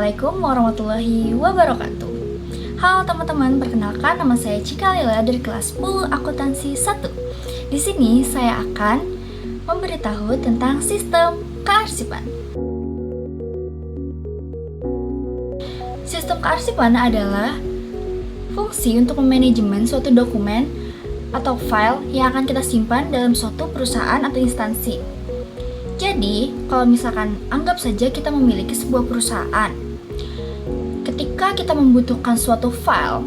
Assalamualaikum warahmatullahi wabarakatuh. Halo teman-teman, perkenalkan nama saya Cika Lila dari kelas 10 Akuntansi 1. Di sini saya akan memberitahu tentang sistem kearsipan. Sistem kearsipan adalah fungsi untuk memanajemen suatu dokumen atau file yang akan kita simpan dalam suatu perusahaan atau instansi. Jadi, kalau misalkan anggap saja kita memiliki sebuah perusahaan. Ketika kita membutuhkan suatu file,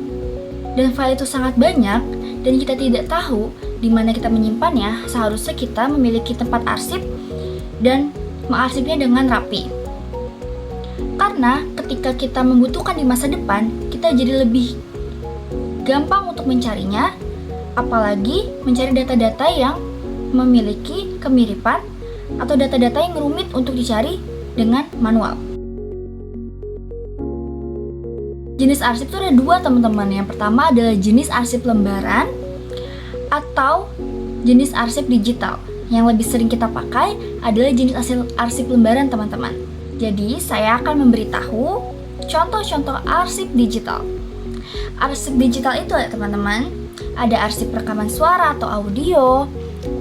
dan file itu sangat banyak, dan kita tidak tahu di mana kita menyimpannya, seharusnya kita memiliki tempat arsip dan mengarsipnya dengan rapi. Karena ketika kita membutuhkan di masa depan, kita jadi lebih gampang untuk mencarinya, apalagi mencari data-data yang memiliki kemiripan atau data-data yang rumit untuk dicari dengan manual. Jenis arsip itu ada dua, teman-teman. Yang pertama adalah jenis arsip lembaran atau jenis arsip digital. Yang lebih sering kita pakai adalah jenis arsip lembaran, teman-teman. Jadi, saya akan memberitahu contoh-contoh arsip digital. Arsip digital itu ya, teman-teman, ada arsip rekaman suara atau audio,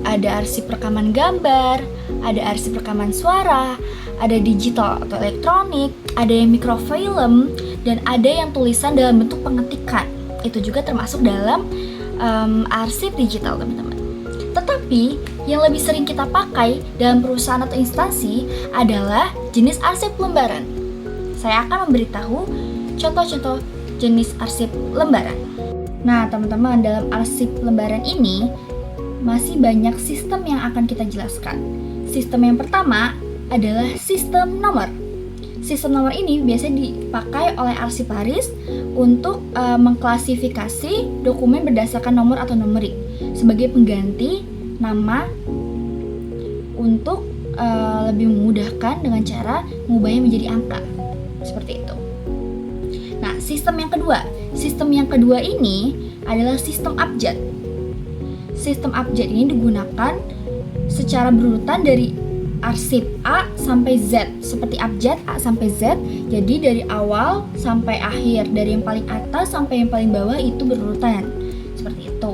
ada arsip rekaman gambar, ada arsip rekaman suara, ada digital atau elektronik, ada yang mikrofilm, dan ada yang tulisan dalam bentuk pengetikan. Itu juga termasuk dalam arsip digital, teman-teman. Tetapi yang lebih sering kita pakai dalam perusahaan atau instansi adalah jenis arsip lembaran. Saya akan memberitahu contoh-contoh jenis arsip lembaran. Nah, teman-teman, dalam arsip lembaran ini masih banyak sistem yang akan kita jelaskan. Sistem yang pertama adalah sistem nomor. Sistem nomor ini biasanya dipakai oleh arsiparis untuk mengklasifikasi dokumen berdasarkan nomor atau numerik sebagai pengganti nama untuk lebih memudahkan dengan cara mengubahnya menjadi angka. Seperti itu. Nah, sistem yang kedua ini adalah sistem abjad. Sistem abjad ini digunakan secara berurutan dari arsip A sampai Z, seperti abjad A sampai Z. Jadi dari awal sampai akhir, dari yang paling atas sampai yang paling bawah itu berurutan. Seperti itu.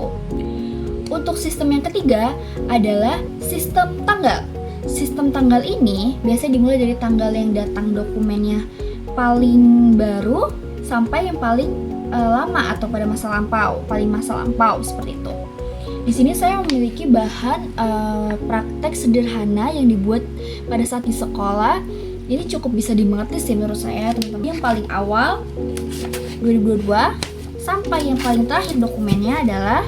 Untuk sistem yang ketiga adalah sistem tanggal. Sistem tanggal ini biasanya dimulai dari tanggal yang datang dokumennya paling baru sampai yang paling lama atau pada masa lampau, paling masa lampau, seperti itu. Di sini saya memiliki bahan praktek sederhana yang dibuat pada saat di sekolah. Ini cukup bisa dimengerti sih menurut saya, teman-teman. Yang paling awal 2022 sampai yang paling terakhir dokumennya adalah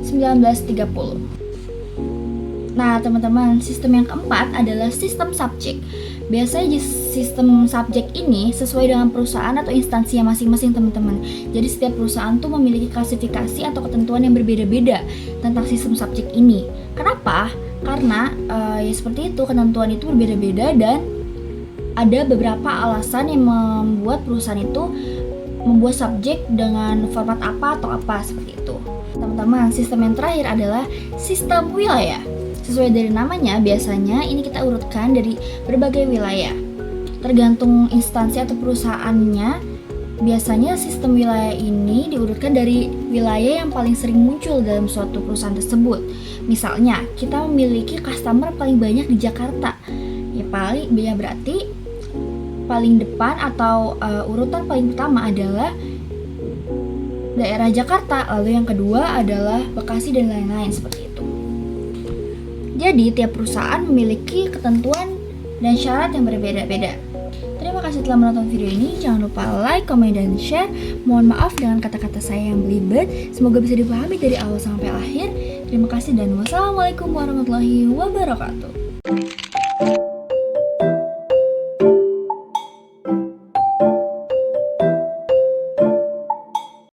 1930. Nah, teman-teman, sistem yang keempat adalah sistem subjek. Biasanya sistem subjek ini sesuai dengan perusahaan atau instansinya masing-masing, teman-teman. Jadi setiap perusahaan tuh memiliki klasifikasi atau ketentuan yang berbeda-beda tentang sistem subjek ini. Kenapa? Karena ya seperti itu, ketentuan itu berbeda-beda dan ada beberapa alasan yang membuat perusahaan itu membuat subjek dengan format apa atau apa, seperti itu. Teman-teman, sistem yang terakhir adalah sistem wilayah. Sesuai dari namanya, biasanya ini kita urutkan dari berbagai wilayah. Tergantung instansi atau perusahaannya, biasanya sistem wilayah ini diurutkan dari wilayah yang paling sering muncul dalam suatu perusahaan tersebut. Misalnya, kita memiliki customer paling banyak di Jakarta. Ya berarti paling depan atau urutan paling pertama adalah daerah Jakarta, lalu yang kedua adalah Bekasi dan lain-lain, seperti itu. Jadi, tiap perusahaan memiliki ketentuan dan syarat yang berbeda-beda. Terima kasih telah menonton video ini. Jangan lupa like, komen, dan share. Mohon maaf dengan kata-kata saya yang belibet. Semoga bisa dipahami dari awal sampai akhir. Terima kasih dan wassalamualaikum warahmatullahi wabarakatuh.